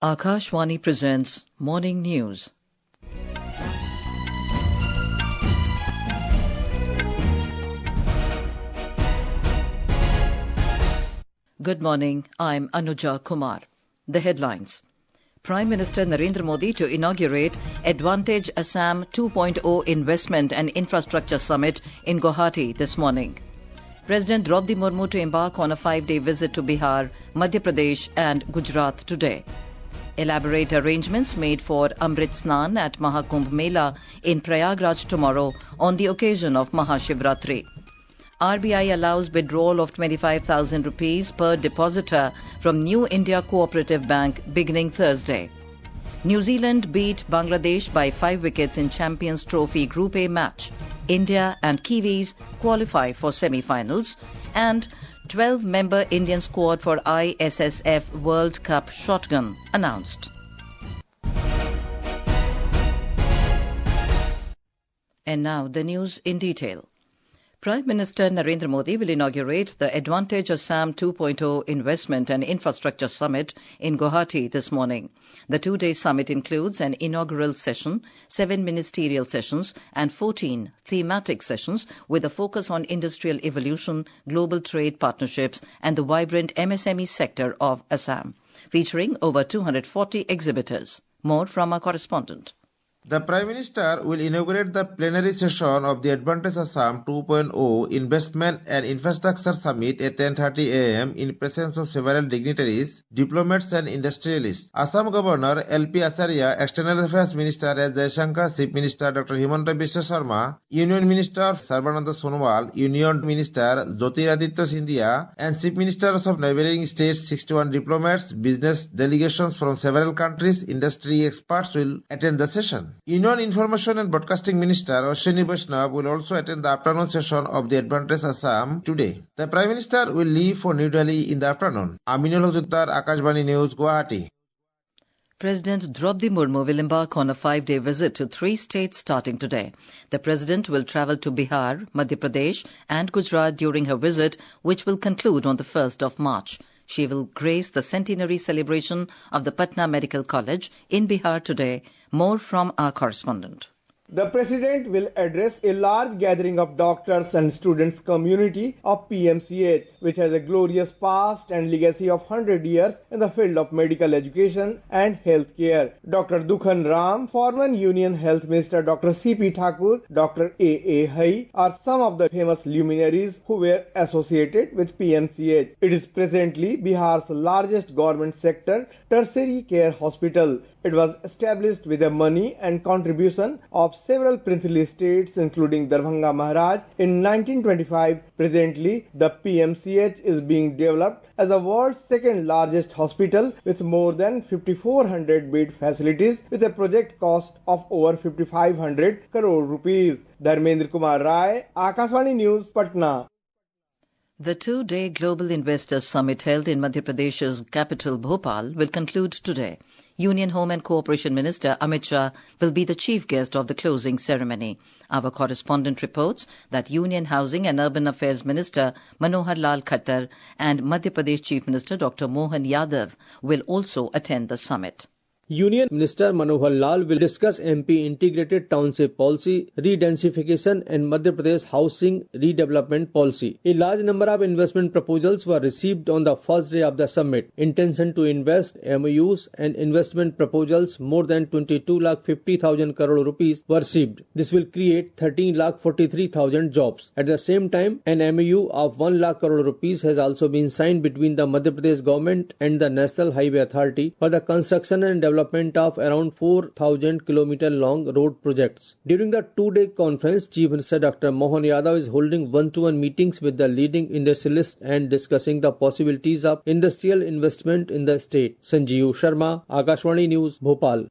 Akashvani presents Morning News. Good morning, I'm Anuja Kumar. The headlines. Prime Minister Narendra Modi to inaugurate Advantage Assam 2.0 Investment and Infrastructure Summit in Guwahati this morning. President Droupadi Murmu to embark on a 5-day visit to Bihar, Madhya Pradesh and Gujarat today. Elaborate arrangements made for Amrit Snan at Maha Kumbh Mela in Prayagraj tomorrow on the occasion of Maha Shivratri. RBI allows withdrawal of 25,000 rupees per depositor from new India Co-operative Bank beginning Thursday. New Zealand beat Bangladesh by 5 wickets in Champions Trophy Group A match. India and Kiwis qualify for semifinals, and 12-member Indian squad for ISSF World Cup Shotgun announced. And now the news in detail. Prime Minister Narendra Modi will inaugurate the Advantage Assam 2.0 Investment and Infrastructure Summit in Guwahati this morning. The 2-day summit includes an inaugural session, 7 ministerial sessions and 14 thematic sessions with a focus on industrial evolution, global trade partnerships and the vibrant MSME sector of Assam, featuring over 240 exhibitors. More from our correspondent. The Prime Minister will inaugurate the plenary session of the Advantage Assam 2.0 Investment and Infrastructure Summit at 10:30 a.m. in presence of several dignitaries, diplomats and industrialists. Assam Governor L.P. Acharya, External Affairs Minister S. Jaishankar, Chief Minister Dr. Himanta Biswa Sharma, Union Minister Sarbananda Sonowal, Union Minister Jyotiraditya Scindia and Chief Ministers of neighbouring states, 61 diplomats, business delegations from several countries, industry experts will attend the session. Union Information and Broadcasting Minister Ashwini Vaishnav will also attend the afternoon session of the Advantage Assam today. The Prime Minister will leave for New Delhi in the afternoon. Aminul Hujuttar, Akashvani News, Guwahati. President Droupadi Murmu will embark on a 5-day visit to 3 states starting today. The President will travel to Bihar, Madhya Pradesh and Gujarat during her visit, which will conclude on the 1st of March. She will grace the centenary celebration of the Patna Medical College in Bihar today. More from our correspondent. The President will address a large gathering of doctors and students community of PMCH, which has a glorious past and legacy of 100 years in the field of medical education and healthcare. Dr. Dukhan Ram, former Union Health Minister Dr. C.P. Thakur, Dr. A.A. Hai are some of the famous luminaries who were associated with PMCH. It is presently Bihar's largest government sector tertiary care hospital. It was established with the money and contribution of several princely states including Darbhanga Maharaj in 1925. Presently, the PMCH is being developed as the world's second largest hospital with more than 5,400 bed facilities with a project cost of over 5,500 crore rupees. Dharmendra Kumar Rai, Akashvani News, Patna. The 2-day Global Investors Summit held in Madhya Pradesh's capital Bhopal will conclude today. Union Home and Cooperation Minister Amit Shah will be the chief guest of the closing ceremony. Our correspondent reports that Union Housing and Urban Affairs Minister Manohar Lal Khattar and Madhya Pradesh Chief Minister Dr. Mohan Yadav will also attend the summit. Union Minister Manohar Lal will discuss MP Integrated Township Policy, Redensification and Madhya Pradesh Housing Redevelopment Policy. A large number of investment proposals were received on the first day of the summit. Intention to invest, MOUs and investment proposals more than 22,50,000 crore rupees were received. This will create 13,43,000 jobs. At the same time, an MOU of 1 lakh crore rupees has also been signed between the Madhya Pradesh government and the National Highway Authority for the construction and development of around 4,000 km long road projects. During the 2-day conference, Chief Minister Dr. Mohan Yadav is holding one-to-one meetings with the leading industrialists and discussing the possibilities of industrial investment in the state. Sanjeev Sharma, Akashvani News, Bhopal.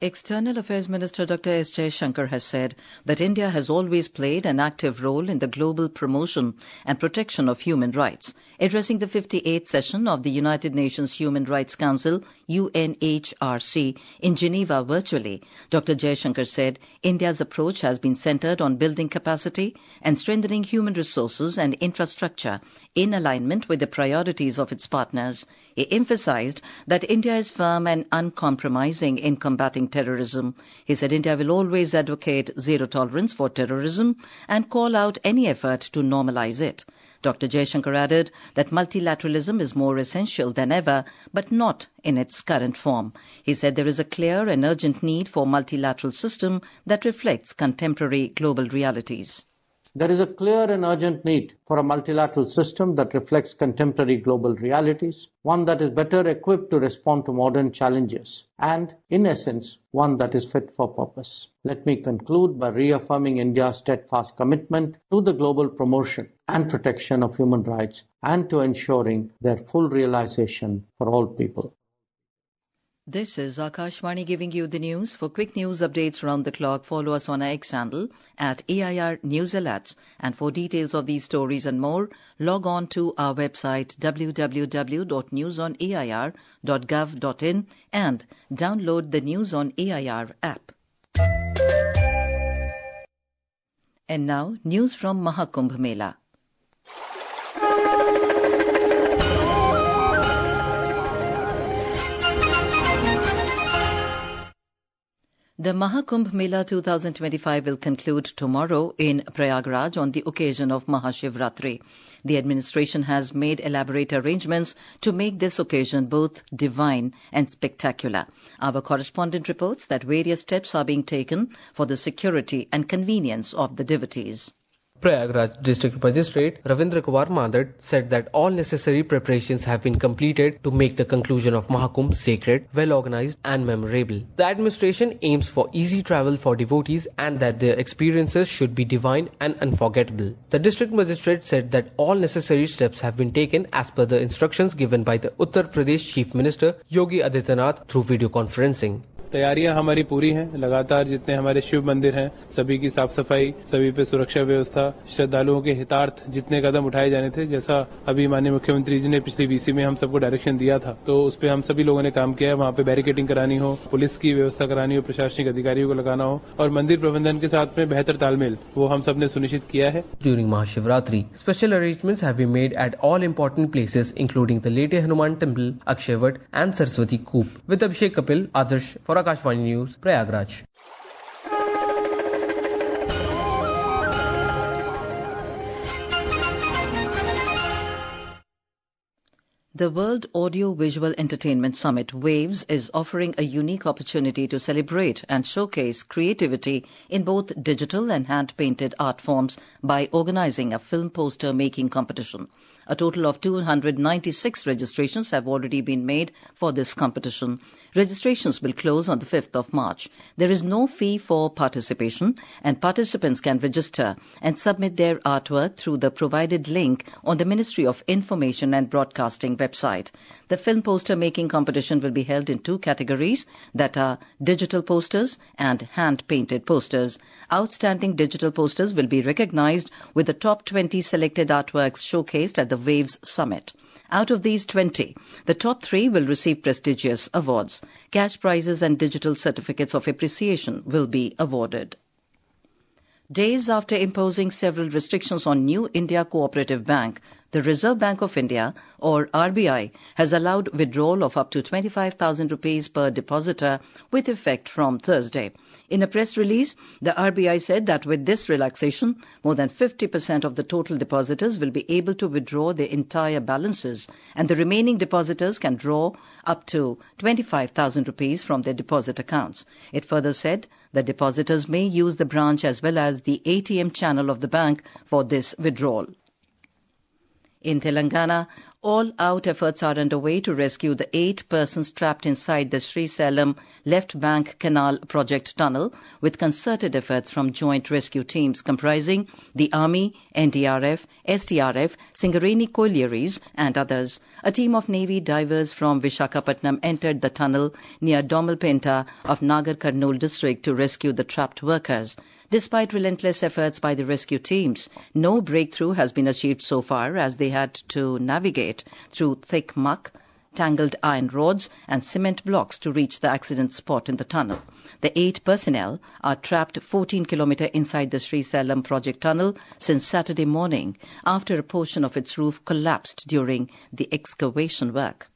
External Affairs Minister Dr. S. Jaishankar has said that India has always played an active role in the global promotion and protection of human rights. Addressing the 58th session of the United Nations Human Rights Council, UNHRC, in Geneva virtually, Dr. Jaishankar said India's approach has been centered on building capacity and strengthening human resources and infrastructure in alignment with the priorities of its partners. He emphasized that India is firm and uncompromising in combating terrorism. He said India will always advocate zero tolerance for terrorism and call out any effort to normalize it. Dr. Jaishankar added that multilateralism is more essential than ever, but not in its current form. He said there is a clear and urgent need for a multilateral system that reflects contemporary global realities. There is a clear and urgent need for a multilateral system that reflects contemporary global realities, one that is better equipped to respond to modern challenges, and, in essence, one that is fit for purpose. Let me conclude by reaffirming India's steadfast commitment to the global promotion and protection of human rights and to ensuring their full realization for all people. This is Akashvani giving you the news. For quick news updates around the clock, follow us on our X handle at AIR News Alerts. And for details of these stories and more, log on to our website www.newsonair.gov.in and download the News on AIR app. And now, news from Maha Kumbh Mela. The Maha Kumbh Mela 2025 will conclude tomorrow in Prayagraj on the occasion of Maha Shivratri. The administration has made elaborate arrangements to make this occasion both divine and spectacular. Our correspondent reports that various steps are being taken for the security and convenience of the devotees. Prayagraj District Magistrate Ravindra Kumar Madad said that all necessary preparations have been completed to make the conclusion of Maha Kumbh sacred, well organized and memorable. The administration aims for easy travel for devotees and that their experiences should be divine and unforgettable. The District Magistrate said that all necessary steps have been taken as per the instructions given by the Uttar Pradesh Chief Minister Yogi Adityanath through video conferencing. तैयारियां हमारी पूरी हैं। लगातार जितने हमारे शिव मंदिर हैं सभी की साफ सफाई, सभी पे सुरक्षा व्यवस्था, श्रद्धालुओं के हितार्थ जितने कदम उठाए जाने थे, जैसा अभी माननीय मुख्यमंत्री जी ने पिछली वीसी में हम सबको डायरेक्शन दिया था, तो उस पे हम सभी लोगों ने काम किया है। वहाँ पे बैरिकेडिंग करानी हो, पुलिस की व्यवस्था करानी हो, प्रशासनिक अधिकारियों को लगाना हो और मंदिर प्रबंधन के साथ में बेहतर तालमेल वो हम सब ने सुनिश्चित किया है। During Maha Shivratri, special arrangements have been made at all important places including the Lete Hanuman Temple, Akshavat and Saraswati Koop. With Abhishek Kapil, Adarsh for Akashvani News, Prayagraj. The World Audio Visual Entertainment Summit, WAVES, is offering a unique opportunity to celebrate and showcase creativity in both digital and hand-painted art forms by organizing a film poster making competition. A total of 296 registrations have already been made for this competition. Registrations will close on the 5th of March. There is no fee for participation and participants can register and submit their artwork through the provided link on the Ministry of Information and Broadcasting website. The film poster making competition will be held in two categories that are digital posters and hand-painted posters. Outstanding digital posters will be recognized with the top 20 selected artworks showcased at the WAVES Summit. Out of these 20, the top 3 will receive prestigious awards. Cash prizes and digital certificates of appreciation will be awarded. Days after imposing several restrictions on New India Co-operative Bank, the Reserve Bank of India, or RBI, has allowed withdrawal of up to 25,000 rupees per depositor with effect from Thursday. In a press release, the RBI said that with this relaxation, more than 50% of the total depositors will be able to withdraw their entire balances, and the remaining depositors can draw up to 25,000 rupees from their deposit accounts. It further said the depositors may use the branch as well as the ATM channel of the bank for this withdrawal. In Telangana, All-out efforts are underway to rescue the 8 persons trapped inside the Sri Salem Left Bank Canal Project Tunnel, with concerted efforts from joint rescue teams comprising the Army, NDRF, SDRF, Singareni Collieries and others. A team of Navy divers from Vishakhapatnam entered the tunnel near Domalpenta of Nagar Karnool district to rescue the trapped workers. Despite relentless efforts by the rescue teams, no breakthrough has been achieved so far, as they had to navigate through thick muck, tangled iron rods and cement blocks to reach the accident spot in the tunnel. The 8 personnel are trapped 14 kilometers inside the Sri Salem project tunnel since Saturday morning after a portion of its roof collapsed during the excavation work.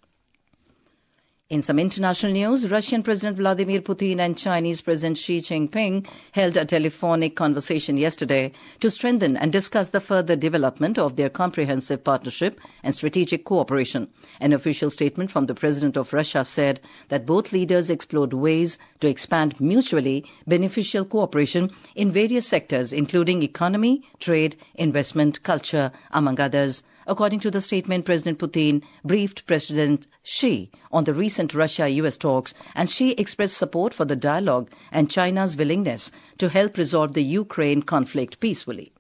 In some international news, Russian President Vladimir Putin and Chinese President Xi Jinping held a telephonic conversation yesterday to strengthen and discuss the further development of their comprehensive partnership and strategic cooperation. An official statement from the President of Russia said that both leaders explored ways to expand mutually beneficial cooperation in various sectors, including economy, trade, investment, culture, among others. According to the statement, President Putin briefed President Xi on the recent Russia-US talks, and Xi expressed support for the dialogue and China's willingness to help resolve the Ukraine conflict peacefully.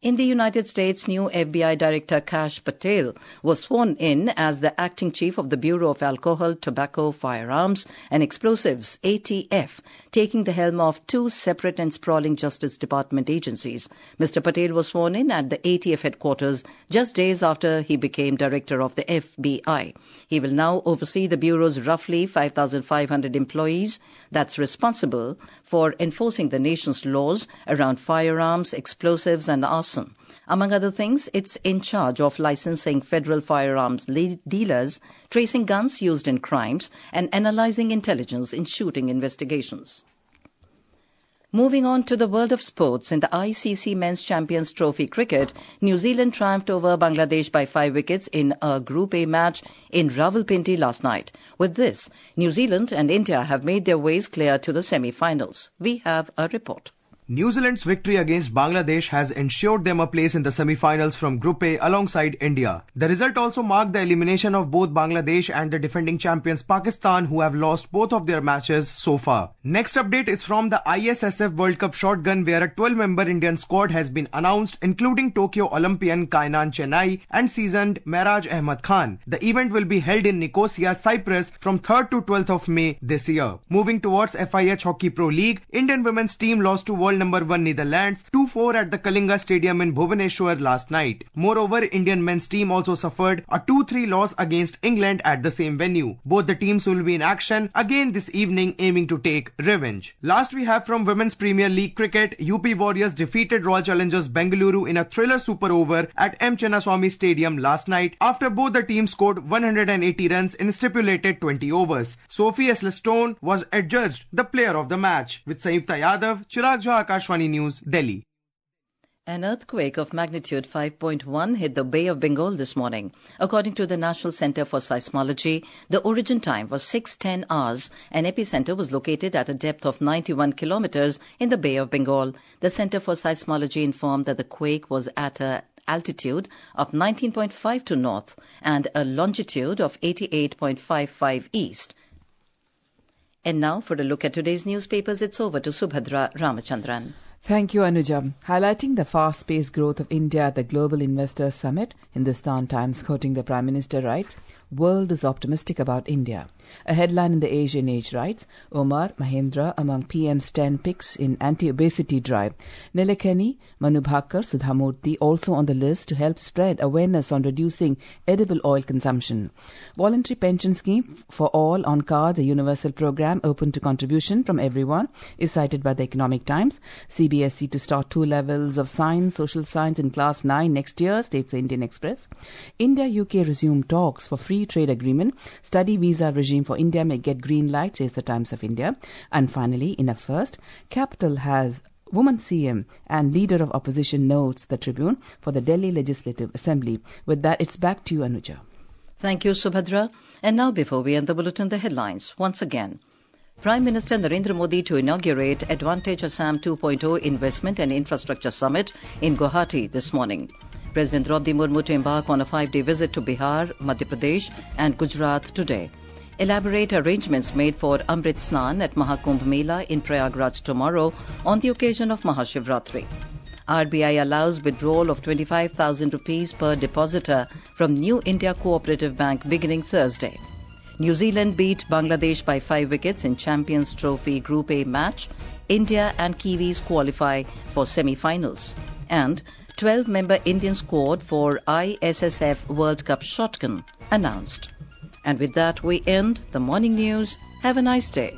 In the United States, new FBI Director Kash Patel was sworn in as the acting chief of the Bureau of Alcohol, Tobacco, Firearms and Explosives, ATF, taking the helm of 2 separate and sprawling Justice Department agencies. Mr. Patel was sworn in at the ATF headquarters just days after he became director of the FBI. He will now oversee the Bureau's roughly 5,500 employees that's responsible for enforcing the nation's laws around firearms, explosives and arson. Among other things, it's in charge of licensing federal firearms dealers, tracing guns used in crimes, and analyzing intelligence in shooting investigations. Moving on to the world of sports, in the ICC Men's Champions Trophy cricket, New Zealand triumphed over Bangladesh by 5 wickets in a Group A match in Rawalpindi last night. With this, New Zealand and India have made their ways clear to the semi-finals. We have a report. New Zealand's victory against Bangladesh has ensured them a place in the semi-finals from Group A alongside India. The result also marked the elimination of both Bangladesh and the defending champions Pakistan, who have lost both of their matches so far. Next update is from the ISSF World Cup Shotgun, where a 12-member Indian squad has been announced, including Tokyo Olympian Kainan Chennai and seasoned Mehraj Ahmed Khan. The event will be held in Nicosia, Cyprus from 3rd to 12th of May this year. Moving towards FIH Hockey Pro League, Indian women's team lost to world number 1 Netherlands 2-4 at the Kalinga Stadium in Bhubaneswar last night. Moreover, Indian men's team also suffered a 2-3 loss against England at the same venue. Both the teams will be in action again this evening, aiming to take revenge. Last we have from Women's Premier League cricket, UP Warriors defeated Royal Challengers Bengaluru in a thriller super over at M. Chinnaswamy Stadium last night after both the teams scored 180 runs in stipulated 20 overs. Sophie Ecclestone was adjudged the player of the match. With Sayukta Yadav, Chirag Jha, Akashvani News, Delhi. An earthquake of magnitude 5.1 hit the Bay of Bengal this morning. According to the National Centre for Seismology, the origin time was 6:10 hours and epicenter was located at a depth of 91 kilometers in the Bay of Bengal. The Centre for Seismology informed that the quake was at an altitude of 19.5 to north and a longitude of 88.55 east. And now for a look at today's newspapers, it's over to Subhadra Ramachandran. Thank you, Anuja. Highlighting the fast-paced growth of India at the Global Investors Summit, Hindustan Times quoting the Prime Minister writes, "World is optimistic about India." A headline in the Asian Age writes, Omar Mahendra among PM's 10 picks in anti-obesity drive. Nilekani, Manu Bhakkar, Sudhamurthy also on the list to help spread awareness on reducing edible oil consumption. Voluntary pension scheme for all on cards, a universal program open to contribution from everyone, is cited by the Economic Times. CBSE to start 2 levels of science, social science in class 9 next year, states the Indian Express. India-UK resume talks for free trade agreement. Study visa regime for India may get green light, says the Times of India. And finally, in a first, Capital has woman CM and leader of opposition, notes the Tribune, for the Delhi Legislative Assembly. With that, it's back to you, Anuja. Thank you, Subhadra. And now, before we end the bulletin, the headlines once again. Prime Minister Narendra Modi to inaugurate Advantage Assam 2.0 Investment and Infrastructure Summit in Guwahati this morning. President Droupadi Murmu to embark on a 5-day visit to Bihar, Madhya Pradesh and Gujarat today. Elaborate arrangements made for Amrit Snan at Maha Kumbh Mela in Prayagraj tomorrow on the occasion of Maha Shivratri. RBI allows withdrawal of 25,000 rupees per depositor from new India Co-operative Bank beginning Thursday. New Zealand beat Bangladesh by 5 wickets in Champions Trophy Group A match. India and Kiwis qualify for semifinals. And 12-member Indian squad for ISSF World Cup Shotgun announced. And with that, we end the morning news. Have a nice day.